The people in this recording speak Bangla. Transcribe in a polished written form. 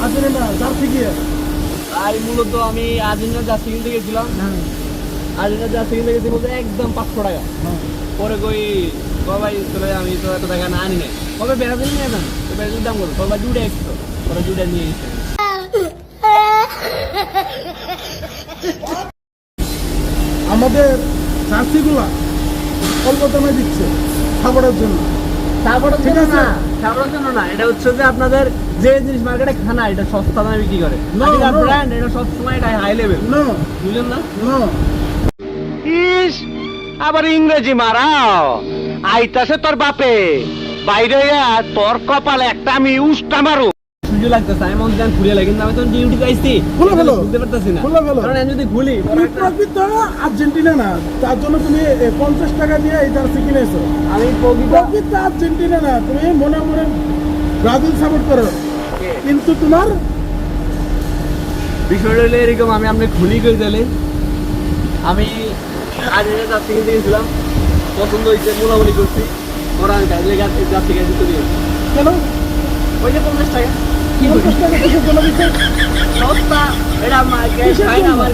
আর্জেন্টিনা জার্সি কি? আর মূলত আমি আর্জেন্টিনা জার্সি কিনতে গেছিলাম। হ্যাঁ আর্জেন্টিনা জার্সি কিনতে গেছি বলতে একদম 500 টাকা। হ্যাঁ। পরে কই ভাই চলে আমি তো এত টাকা না আনি নাই। কবে ব্রাজিল নিয়ে যান? তো ব্রাজিল দাম কত? বাবা জুড়ে 100। পরে জুড়ে নিয়ে এসে আমাদের জার্সিগুলা অল্প দামে দিচ্ছে খাবারের জন্য। তারপরে ঠিক আছে। তারপরের জন্য না, এটা হচ্ছে যে আপনাদের যে জিনিস মার্কেটে খানা এটা সস্তা দামে বিক্রি করে। No, আর no. ব্র্যান্ড এটা সবসময় এটা হাই লেভেল। নো বুঝলেন না? নো, ইস আবার ইংরেজি মারাও আইতাছে তোর বাপে বাইরে তোর কপালে একটা আমি উস্টা মারু। সুযোগ লাগতেছে আমি মন জান ঘুরে লাগে, কিন্তু আমি তো ডিউটি আইছি খুলে ফেলো। বুঝতে পারতেছি না। খুলে ফেলো। কারণ আমি যদি ভুলি তুমি প্রকৃত আর্জেন্টিনা না, তার জন্য তুমি 50 টাকা দিয়ে এই জার্সি কিনেছো। আমি প্রকৃত আর্জেন্টিনা না, তুমি মনে মনে ব্রাজিল সাপোর্ট করো, কিন্তু তোমার বিষয়টা হলো এরকম, আমি আপনি খুলি করে দিলে আমি আর্জেন্টিনা জার্সি কিনতে গেছিলাম, পছন্দ হয়েছে, মোলামুলি করছি, ওরা আমি জার্সি গাড়ি দিতে দিয়েছি। কেন ওই যে 50 টাকা কি 50 টাকা কিসের জন্য দিচ্ছে? সস্তা, এটা কিসের জন্য? আমার